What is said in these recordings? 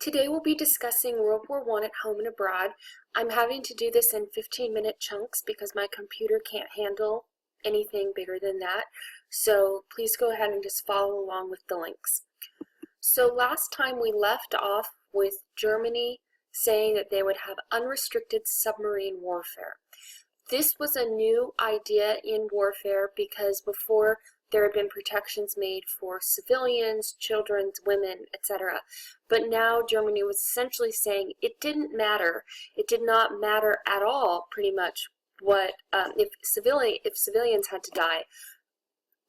Today we'll be discussing World War I at home and abroad. I'm having to do this in 15-minute chunks because my computer can't handle anything bigger than that. So please go ahead and just follow along with the links. So last time we left off with Germany saying that they would have unrestricted submarine warfare. This was a new idea in warfare because before there had been protections made for civilians, children, women, etc. But now Germany was essentially saying it didn't matter. It did not matter at all, pretty much, what if civilians had to die.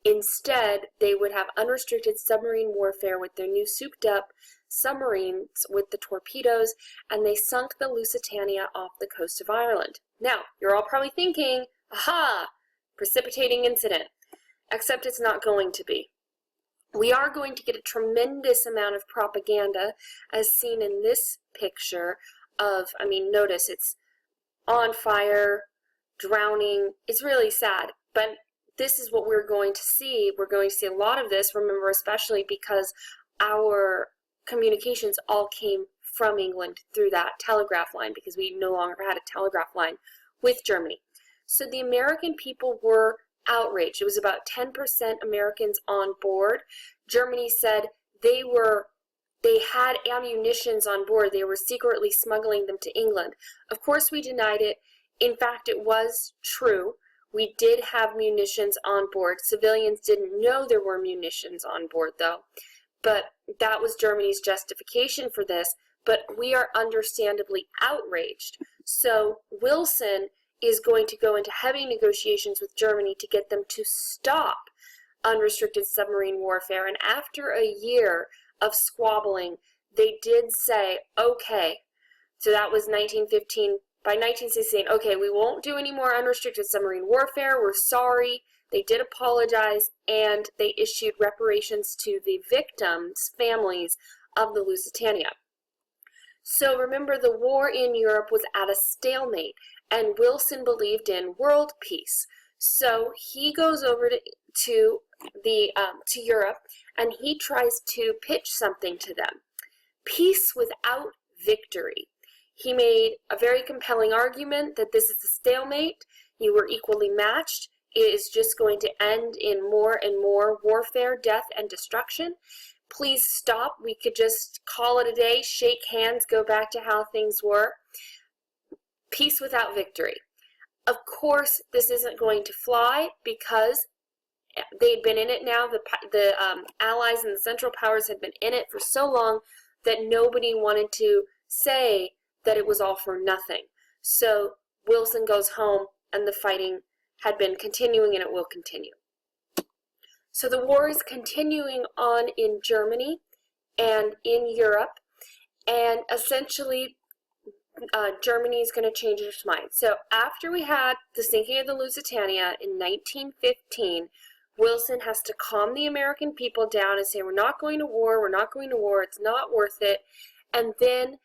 Instead, they would have unrestricted submarine warfare with their new souped-up submarines with the torpedoes, and they sunk the Lusitania off the coast of Ireland. Now, you're all probably thinking, aha, precipitating incident. Except it's not going to be. We are going to get a tremendous amount of propaganda as seen in this picture of, notice it's on fire, drowning. It's really sad, but this is what we're going to see. We're going to see a lot of this, remember, especially because our communications all came from England through that telegraph line because we no longer had a telegraph line with Germany. So the American people were outraged. It was about 10% Americans on board. Germany said they had ammunitions on board. They were secretly smuggling them to England. Of course, we denied it. In fact, it was true. We did have munitions on board. Civilians didn't know there were munitions on board, though. But that was Germany's justification for this. But we are understandably outraged. So Wilson is going to go into heavy negotiations with Germany to get them to stop unrestricted submarine warfare. And after a year of squabbling, they did say, okay, so that was 1915. By 1916, okay, we won't do any more unrestricted submarine warfare. We're sorry. They did apologize, and they issued reparations to the victims' families of the Lusitania. So remember, the war in Europe was at a stalemate, and Wilson believed in world peace. So he goes over to Europe, and he tries to pitch something to them. Peace without victory. He made a very compelling argument that this is a stalemate. You were equally matched. It is just going to end in more and more warfare, death, and destruction. Please stop. We could just call it a day, shake hands, go back to how things were. Peace without victory. Of course, this isn't going to fly because they'd been in it now. The Allies and the Central Powers had been in it for so long that nobody wanted to say that it was all for nothing. So Wilson goes home, and the fighting had been continuing, and it will continue. So the war is continuing on in Germany and in Europe, and essentially Germany is going to change its mind. So after we had the sinking of the Lusitania in 1915, Wilson has to calm the American people down and say, we're not going to war, it's not worth it. And then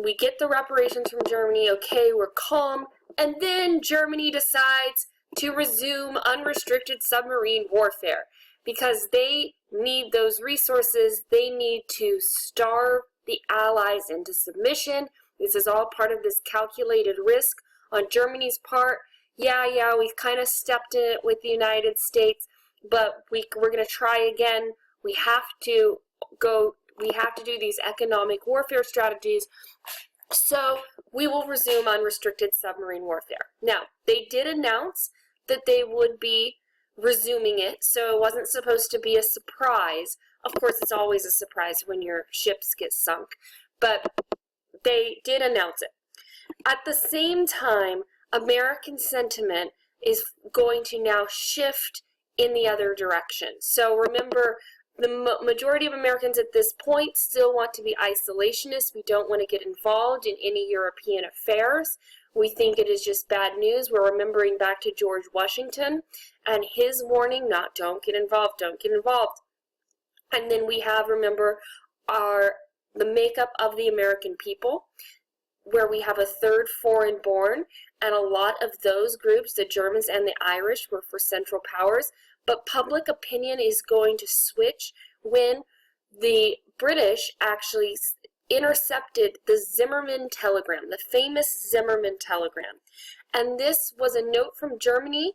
we get the reparations from Germany, okay, we're calm, and then Germany decides to resume unrestricted submarine warfare because they need those resources. They need to starve the Allies into submission. This is all part of this calculated risk on Germany's part. Yeah, we've kind of stepped in it with the United States, but we're going to try again. We have to do these economic warfare strategies. So we will resume unrestricted submarine warfare. Now, they did announce that they would be resuming it, so it wasn't supposed to be a surprise. Of course, it's always a surprise when your ships get sunk, but they did announce it. At the same time, American sentiment is going to now shift in the other direction. So remember, the majority of Americans at this point still want to be isolationists. We don't want to get involved in any European affairs. We think it is just bad news. We're remembering back to George Washington and his warning, don't get involved, don't get involved. And then we have, remember, the makeup of the American people, where we have a third foreign born, and a lot of those groups, the Germans and the Irish, were for Central Powers. But public opinion is going to switch when the British actually intercepted the Zimmermann telegram, the famous Zimmermann telegram. And this was a note from Germany,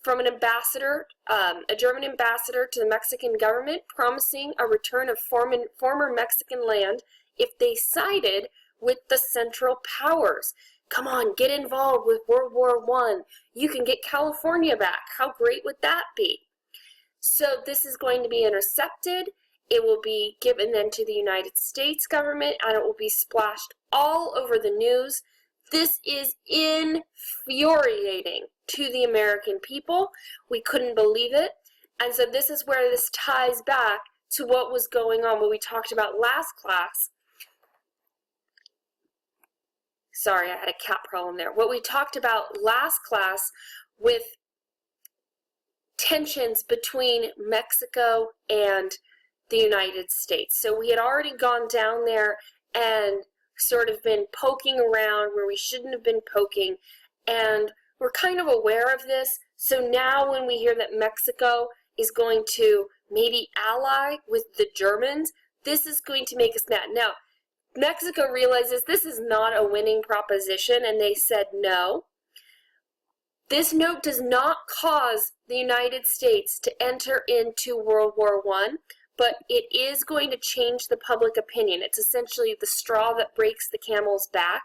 from an ambassador, a German ambassador to the Mexican government, promising a return of former Mexican land if they sided with the Central Powers. Come on, get involved with World War I. You can get California back. How great would that be? So this is going to be intercepted. It will be given then to the United States government, and it will be splashed all over the news. This is infuriating to the American people. We couldn't believe it. And so this is where this ties back to what was going on, what we talked about last class. Sorry, I had a cat problem there. What we talked about last class with tensions between Mexico and the United States. So we had already gone down there and sort of been poking around where we shouldn't have been poking, and we're kind of aware of this. So now when we hear that Mexico is going to maybe ally with the Germans, this is going to make us mad. Now, Mexico realizes this is not a winning proposition, and they said no. This note does not cause the United States to enter into World War I, but it is going to change the public opinion. It's essentially the straw that breaks the camel's back,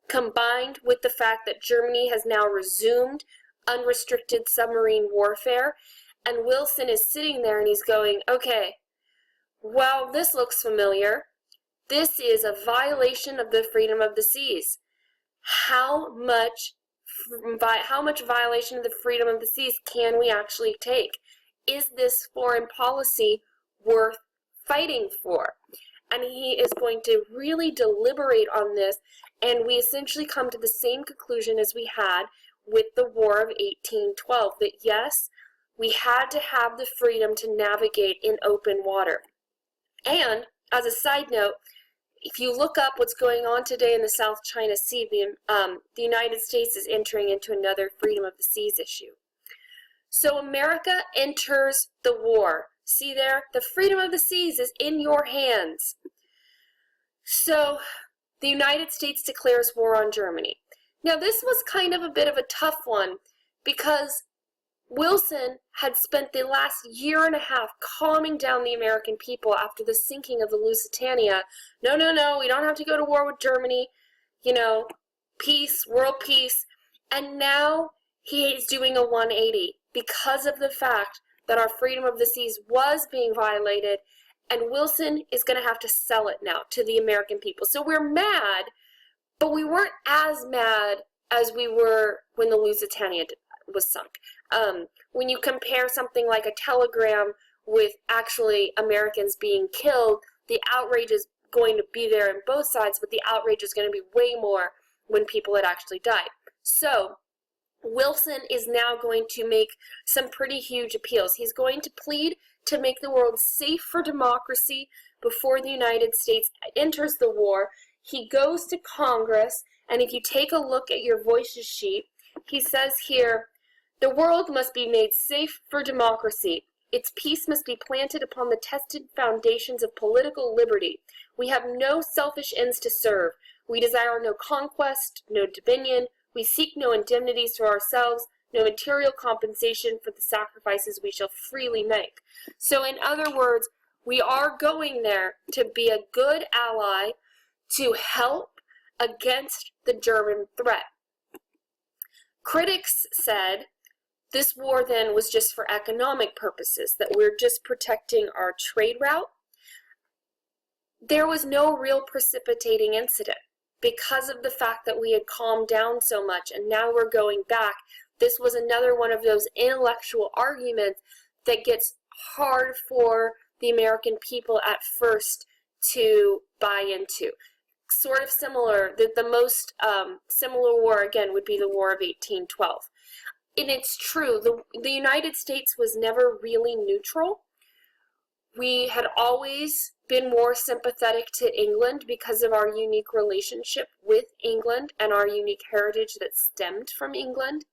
combined with the fact that Germany has now resumed unrestricted submarine warfare, and Wilson is sitting there and he's going, okay, well, this looks familiar. This is a violation of the freedom of the seas. How much violation of the freedom of the seas can we actually take? Is this foreign policy worth fighting for? And he is going to really deliberate on this, and we essentially come to the same conclusion as we had with the War of 1812, that yes, we had to have the freedom to navigate in open water. And as a side note, if you look up what's going on today in the South China Sea, the United States is entering into another freedom of the seas issue. So America enters the war. See there? The freedom of the seas is in your hands. So the United States declares war on Germany. Now this was kind of a bit of a tough one because Wilson had spent the last year and a half calming down the American people after the sinking of the Lusitania. No, no, no, we don't have to go to war with Germany. You know, peace, world peace. And now he is doing a 180 because of the fact that our freedom of the seas was being violated, and Wilson is going to have to sell it now to the American people. So we're mad, but we weren't as mad as we were when the Lusitania was sunk. When you compare something like a telegram with actually Americans being killed, the outrage is going to be there on both sides, but the outrage is going to be way more when people had actually died. So Wilson is now going to make some pretty huge appeals. He's going to plead to make the world safe for democracy before the United States enters the war. He goes to Congress, and if you take a look at your voices sheet, he says here, the world must be made safe for democracy. Its peace must be planted upon the tested foundations of political liberty. We have no selfish ends to serve. We desire no conquest, no dominion. We seek no indemnities for ourselves, no material compensation for the sacrifices we shall freely make. So in other words, we are going there to be a good ally to help against the German threat. Critics said this war then was just for economic purposes, that we're just protecting our trade route. There was no real precipitating incident because of the fact that we had calmed down so much and now we're going back. This was another one of those intellectual arguments that gets hard for the American people at first to buy into. Sort of similar, the most similar war again would be the War of 1812. And it's true, the United States was never really neutral. We had always been more sympathetic to England because of our unique relationship with England and our unique heritage that stemmed from England,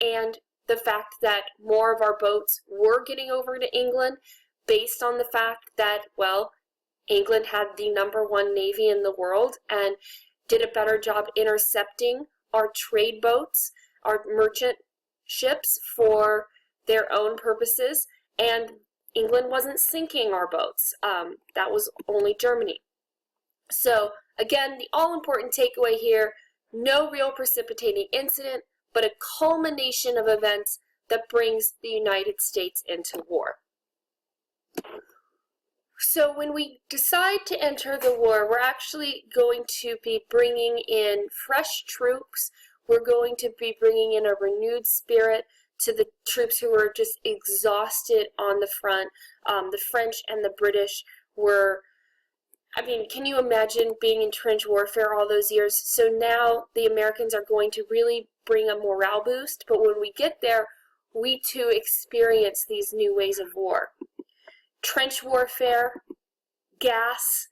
and the fact that more of our boats were getting over to England. based on the fact that, well, England had the #1 navy in the world and did a better job intercepting our trade boats, our merchant ships for their own purposes, and England wasn't sinking our boats. That was only Germany. So again, the all-important takeaway here, no real precipitating incident, but a culmination of events that brings the United States into war. So when we decide to enter the war, we're actually going to be bringing in fresh troops. We're going to be bringing in a renewed spirit to the troops who were just exhausted on the front. The French and the British were, I mean, can you imagine being in trench warfare all those years? So now the Americans are going to really bring a morale boost, but when we get there, we too experience these new ways of war. Trench warfare, gas,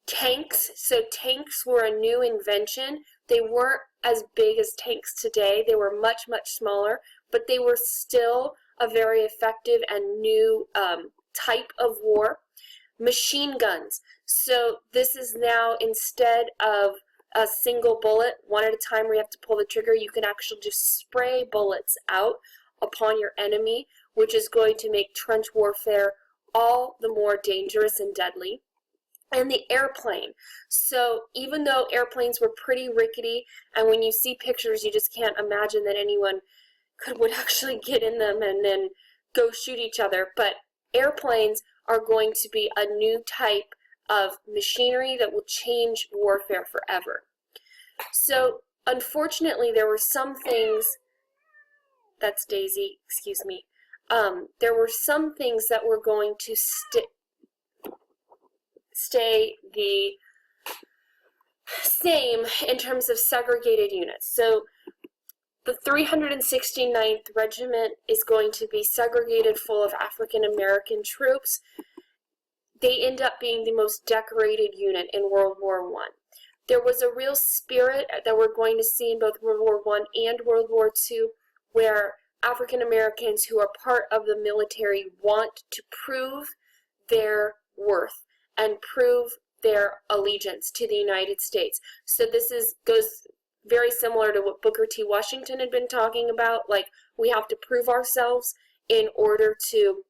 tanks. So tanks were a new invention. They weren't as big as tanks today. They were much, much smaller, but they were still a very effective and new type of war. Machine guns. So this is now, instead of a single bullet, one at a time where you have to pull the trigger, you can actually just spray bullets out upon your enemy, which is going to make trench warfare all the more dangerous and deadly. And the airplane. So even though airplanes were pretty rickety, and when you see pictures, you just can't imagine that anyone would actually get in them and then go shoot each other, but airplanes are going to be a new type of machinery that will change warfare forever. So unfortunately, there were some things, that's Daisy, excuse me, there were some things that were going to stay the same in terms of segregated units. So the 369th Regiment is going to be segregated full of African American troops. They end up being the most decorated unit in World War I. There was a real spirit that we're going to see in both World War I and World War II, where African Americans who are part of the military want to prove their worth and prove their allegiance to the United States. So this goes very similar to what Booker T. Washington had been talking about, like we have to prove ourselves in order to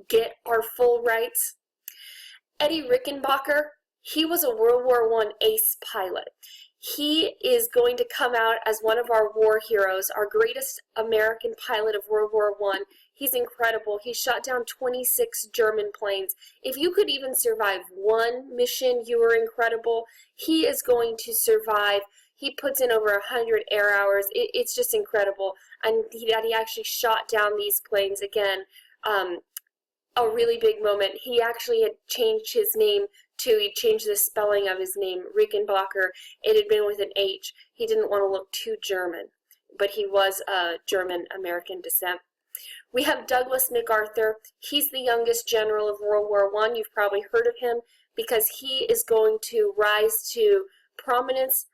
get our full rights. Eddie Rickenbacker, he was a World War I ace pilot. He is going to come out as one of our war heroes, our greatest American pilot of World War I. He's incredible. He shot down 26 German planes. If you could even survive one mission, you were incredible. He is going to survive. He puts in over 100 air hours. It's just incredible. And he actually shot down these planes again. A really big moment. He actually had changed his name he changed the spelling of his name, Rickenbacker. It had been with an H. He didn't want to look too German, but he was German-American descent. We have Douglas MacArthur. He's the youngest general of World War I. You've probably heard of him because he is going to rise to prominence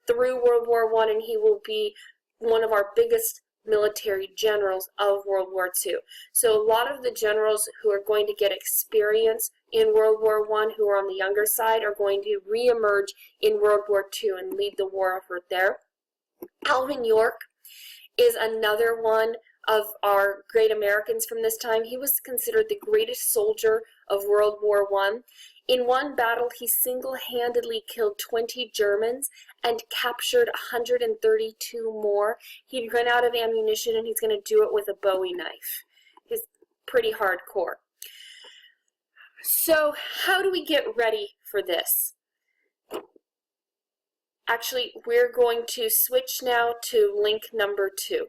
through World War I, and he will be one of our biggest military generals of World War II. So a lot of the generals who are going to get experience in World War I, who are on the younger side, are going to re-emerge in World War II and lead the war effort there. Alvin York is another one of our great Americans from this time. He was considered the greatest soldier of World War I. In one battle, he single-handedly killed 20 Germans and captured 132 more. He'd run out of ammunition, and he's going to do it with a Bowie knife. He's pretty hardcore. So how do we get ready for this? Actually, we're going to switch now to link number 2.